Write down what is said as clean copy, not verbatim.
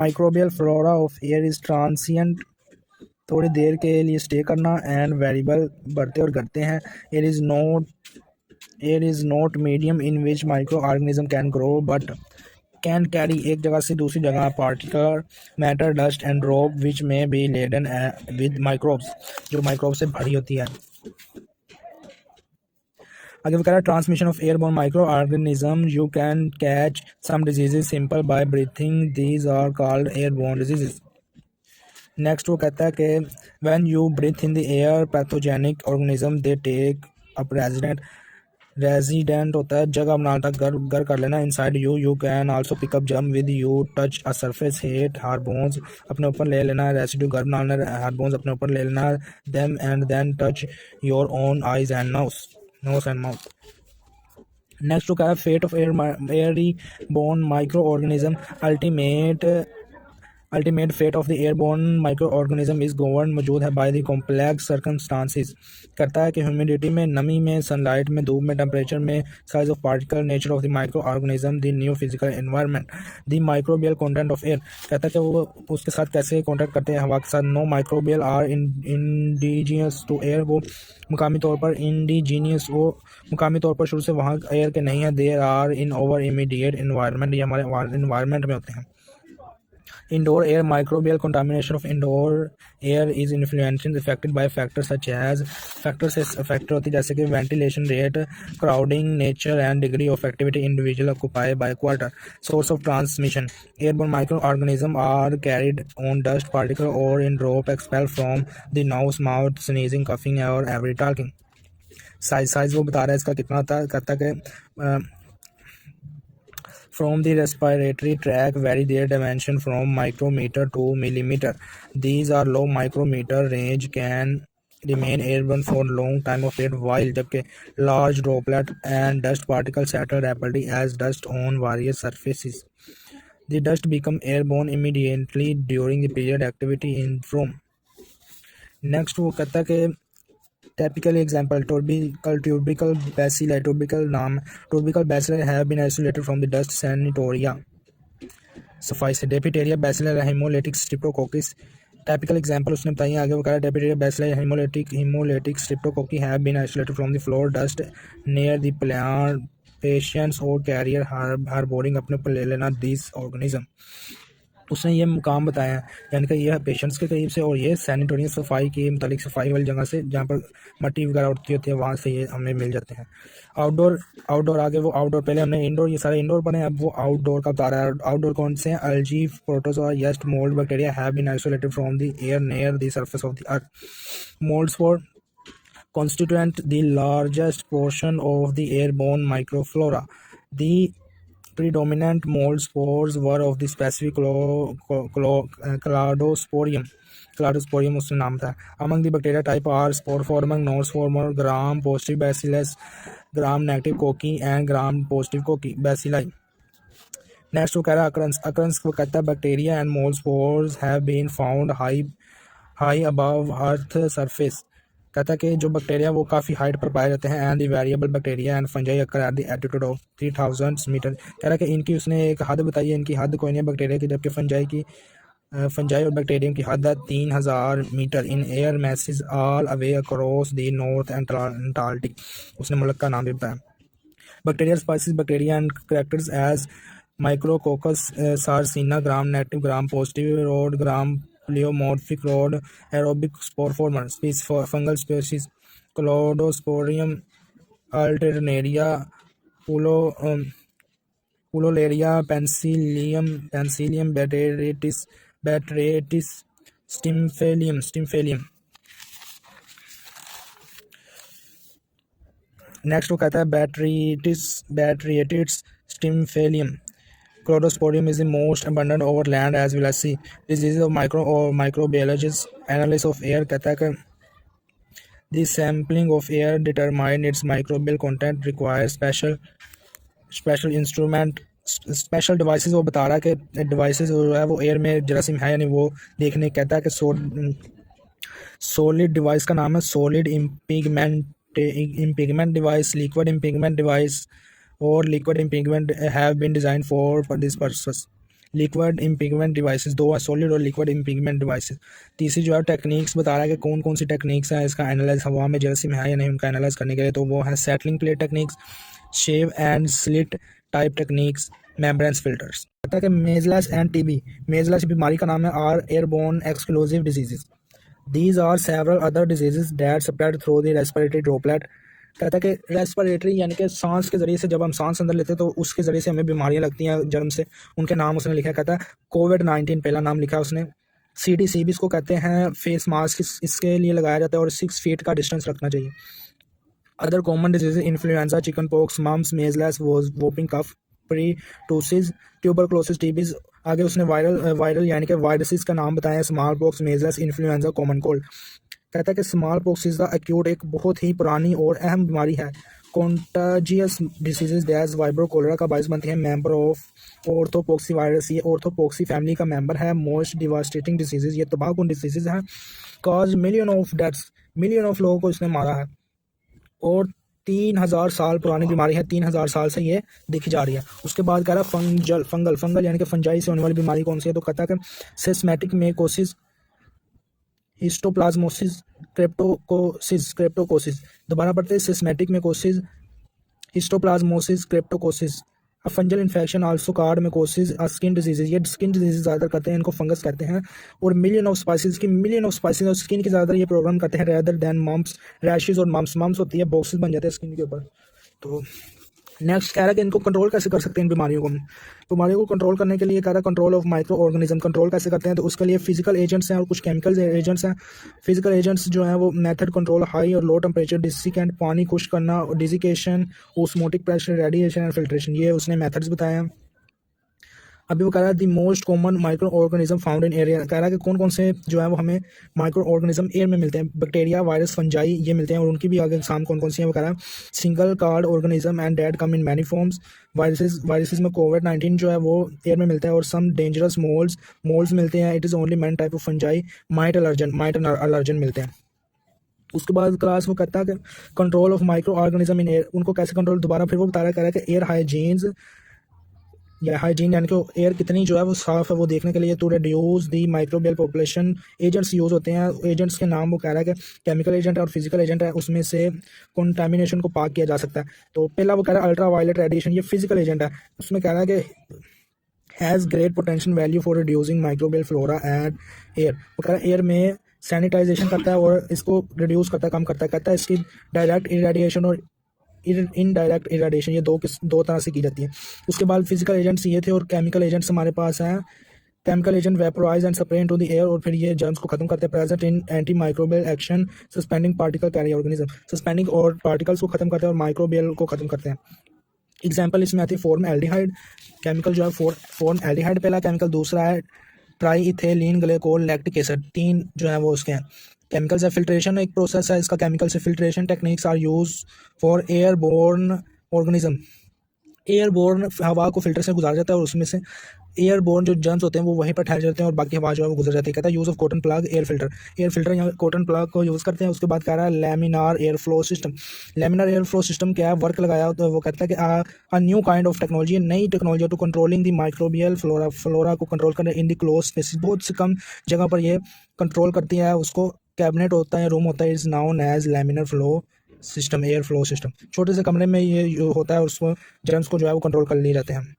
Microbial flora of air is transient, थोड़ी देर के लिए स्टे करना, एंड वेरिएबल, बढ़ते और घटते हैं। Air is not medium in which micro organism can grow but can carry, एक जगह से दूसरी जगह, particular matter, dust and drop which may be laden with microbes, जो माइक्रोब से भरी होती है। आगे वो कह रहा है transmission of airborne micro organism, you can catch some diseases simple by breathing, these are called airborne diseases. Next वो कहता है कि when you breathe in the air pathogenic organism they take up resident होता है, जगह बनाता, घर कर लेना। Inside you can also pick up germ with you touch a surface that harbours, अपने ऊपर ले लेना, रेसिड्यू घर बना लेना, हार्बोन्स अपने ऊपर ले लेना, them and then touch your own eyes and nose and mouth. Next क्या है fate of airy borne microorganism, ultimate fate of the airborne micro organism is govern, मौजूद है बाय द कॉम्प्लेक्स सर्कमस्टांसिस, करता है कि humidity में, नमी में, सनलाइट में, धूप में, टेम्परेचर में, size of particle, nature of the micro organism, the new physical environment, the microbial content of air, कहता है कि वो उसके साथ कैसे कॉन्टैक्ट करते हैं हवा के साथ। No microbial are indigenous to air, वो मुकामी तौर पर इंडिजीनियस, वो मुकामी तौर पर शुरू से वहाँ एयर के नहीं है। There are in our immediate environment, ये हमारे इन्वायरमेंट में होते हैं। Indoor air microbial contamination of indoor air is influenced affected by factors such as factors से फैक्टर होती है जैसे कि ventilation rate, crowding, nature and degree of activity individual occupy by quarter. Source of transmission, airborne microorganisms are carried on dust particle or in drop expelled from the nose, mouth, sneezing, coughing or every talking. Size वो बता रहा है इसका कितना होता है, कहता है कि from the respiratory tract vary their dimension from micrometer to millimeter. These are low micrometer range, can remain airborne for long time of period, while जबकि large droplet and dust particles settle rapidly as dust on various surfaces. The dust become airborne immediately during the period activity in from. Next वो कहता है कि typical example tubercle bacilli, tubercle bacilli have been isolated from the dust sanitoria सफाई से। Diphtheria bacilli haemolytic streptococcus, typical example उसने बताई आगे वो कह रहा है diphtheria bacilli haemolytic streptococci have been isolated from the floor dust near the plant, patients और कैरियर हार्बोरिंग अपने ऊपर ले लेना दिस ऑर्गेनिज्म। उसने ये मुकाम बताया यानी कि यह पेशेंट्स के करीब से और ये सैनिटोरियम सफाई की मतलब सफाई वाली जगह से जहाँ पर मट्टी वगैरह उठती होती है वहाँ से ये हमें मिल जाते हैं। आउटडोर आगे वो आउटडोर, पहले हमने इंडोर ये सारे इंडोर बने, अब वो आउटडोर का बता रहा है। आउटडोर कौन से हैं? Algae, protozoa, yeast, mould, bacteria have been isolated from the air near the surface of the earth. Moulds for constituent the largest portion of the airborne microflora. The predominant mold spores were of the specific cladosporium उसका नाम था। Among the bacteria type are sporoforming, non-sporoforming, gram positive bacillus, gram negative cocci and gram positive cocci bacilli. Next वो कह रहा है occurrence वो कहता है bacteria and mold spores have been found high above earth surface, कहता है कि जो बैक्टीरिया वो काफ़ी हाइट पर पाए जाते हैं। And the variable bacteria and fungi occur at the altitude of 3000 metre, कह रहा है कि इनकी उसने एक हद बताई है, इनकी हद कोई नहीं है बैक्टीरिया की, जबकि फंजाई और बैक्टीरियम की हद है 3000 metre in air masses all away across the north Antarctic, उसने मुल्क का नाम भी बताया। Bacterial species bacteria and characters as Micrococcus sarcina, gram negative, gram positive rod, gram pleomorphic rod, aerobic sporoformer, fungal species, Cladosporium alternaria, Pulolaria, Penicillium, Batratis, Stymphalium. Next वो कहता है Batratis Stymphalium. Cladosporium is the most abundant over land as well as sea. Diseases of microbiologist analysis of air, कहता है कि the sampling of air determine its microbial content requires special instrument, special devices. वो बता रहा है कि devices जो है वो एयर में जरासीम है यानी वो देखने, कहता है कि सॉलिड डिवाइस का नाम है solid impingement device, liquid impingement device और liquid impingement have been designed for this purpose. Liquid impingement devices, दो है सॉलिड और लिक्विड इम्पिगमेंट डिवाइसेस। तीसरी जो है टेक्निक्स बता रहा है कि कौन कौन सी टेक्निक्स हैं इसका एनालाइज हवा में जेलसी में है या नहीं उनका एनालाइज करने के लिए, तो वो है settling plate techniques, sieve and slit type techniques, membranes filters. कहता है कि मेजलस एंड टीबी, मेजलस बीमारी का नाम है, are airborne exclusive diseases. These are several other diseases that spread through the respiratory droplet। कहता है कि रेस्पिरेटरी यानी कि सांस के ज़रिए से, जब हम सांस अंदर लेते हैं तो उसके ज़रिए से हमें बीमारियां लगती हैं जर्म से, उनके नाम उसने लिखा है। कहता है कोविड-19 पहला नाम लिखा है उसने। CDC भी इसको कहते हैं, फेस मास्क इसके लिए लगाया जाता है और 6 फीट का डिस्टेंस रखना चाहिए। Other common disease influenza, chicken pox, mumps, measles, whooping cough, pertussis, tuberculosis, TBs. आगे उसने वायरल यानी कि वायरसेस का नाम बताया, small pox, measles, influenza, common cold. कहता है कि small pox is the acute, एक बहुत ही पुरानी और अहम बीमारी है। Contagious diseases that's vibrio cholera का बायस बनती है। मेंबर ऑफ ऑर्थोपॉक्सी वायरस, ये ऑर्थोपॉक्सी फैमिली का मेंबर है। मोस्ट डिवास्टेटिंग डिसीजेज, ये तबाहकुन डिसीजेज हैं। Cause million of deaths, million of लोगों को इसने मारा है। और 3000 साल पुरानी बीमारी है, 3000 साल से ये देखी जा रही है। उसके बाद कह रहा है फंगल यानी कि फंजाई से होने वाली बीमारी कौन सी है, तो कहता है कि सिस्मेटिक मेकोसिस, हिस्टोप्लाज्मोसिस, क्रेप्टोकोसिस। दोबारा पढ़ते हैं, systemic mycosis, histoplasmosis, cryptococcosis. A fungal infection also called mycosis, skin diseases, ये स्किन डिजीजेज ज़्यादा करते हैं, इनको फंगस कहते हैं। और मिलियन ऑफ स्पाइसेस और स्किन की ज़्यादा ये प्रोग्राम करते हैं रेदर दैन मम्स, रैशेज और मम्स होती है, बॉक्सेस बन जाते हैं स्किन के ऊपर। तो नेक्स्ट कह रहा है कि इनको कंट्रोल कैसे कर सकते हैं, इन बीमारियों को कंट्रोल करने के लिए कह रहा है control of micro organism, control कैसे करते हैं, तो उसके लिए फिजिकल एजेंट्स हैं और कुछ केमिकल एजेंट्स हैं। फिजिकल एजेंट्स जो हैं वो मेथड कंट्रोल, हाई और लो टेम्परेचर, डिसिकेंट, पानी खुश्क करना, desiccation, osmotic pressure, radiation and filtration, ये उसने मेथड्स बताए हैं। अभी वो कह रहा है the most common micro organism found in air, कह रहा है कि कौन कौन से जो है वो हमें माइक्रो ऑर्गेनिज्म एयर में मिलते हैं। बैक्टीरिया, वायरस, फंजाई, ये मिलते हैं और उनकी भी आगे एग्जाम कौन कौन सी है वो कह रहा है। Single card organism and that come in many forms. Viruses में कोविड-19 जो है वो एयर में मिलता है। और सम डेंजरस मोल्ड्स मिलते हैं। It is only man type of fungi, mite allergen मिलते हैं। उसके बाद क्लास वो कहता है कि control of microorganism in air, उनको कैसे कंट्रोल, दोबारा फिर वो बता रहा है कि एयर हाइजीन्स या हाइजीन यानी कि एयर कितनी जो है वो साफ़ है वो देखने के लिए to reduce the microbial population agents use होते हैं। एजेंट्स के नाम वो कह रहा है कि केमिकल एजेंट है और फिजिकल एजेंट है, उसमें से कंटामिनेशन को पाक किया जा सकता है। तो पहला वो कह रहा है अल्ट्रा वायलेट रेडिएशन, ये फिजिकल एजेंट है, उसमें कह रहा है कि has great potential value for reducing microbial flora and air. वो कह रहा है एयर में सैनिटाइजेशन करता है और इसको रिड्यूस करता है, कम करता है। कहता है इसकी डायरेक्ट इरेडिएशन और इनडायरेक्ट इरेडिएशन, ये दो तरह से की जाती है। उसके बाद फिजिकल एजेंट्स ये थे और केमिकल एजेंट्स हमारे पास हैं। Chemical agent vaporise and spray into the air, और फिर ये जर्म्स को खत्म करते हैं। Present in anti microbial action, suspending particle carry organism, suspending और पार्टिकल्स को खत्म करते हैं और माइक्रोबियल को खत्म करते हैं। एग्जाम्पल इसमें आती है फॉर्म एल्डिहाइड, केमिकल जो है फॉर्म एल्डिहाइड पहला केमिकल, दूसरा है try ethylene glycol lactic acid, 3 जो है वो उसके हैं। केमिकल से फिल्ट्रेशन एक प्रोसेस है इसका, केमिकल से filtration techniques are use for airborne organism. Airborne हवा को फिल्टर से गुजारा जाता है और उसमें से एयरबोर्न जो जर्म्स होते हैं वो वहीं पर ठहर जाते हैं और बाकी हवा जो है वो गुजर जाती है। कहता है use of cotton plug air filter या कॉटन प्लग को यूज़ करते हैं। उसके बाद कह रहा है laminar air flow system. Laminar air flow system क्या है, वर्क लगाया तो वो कहता है कि a new kind of technology, नई technology to controlling the microbial flora को कंट्रोल करने इन द क्लोज स्पेसिस, बहुत से कम जगह पर ये कंट्रोल करती है। उसको कैबिनेट होता है, रूम होता है, is known as laminar flow system, air flow system. छोटे से कमरे में ये होता है और उसको जर्म्स को जो है वो कंट्रोल कर लिए जाते हैं।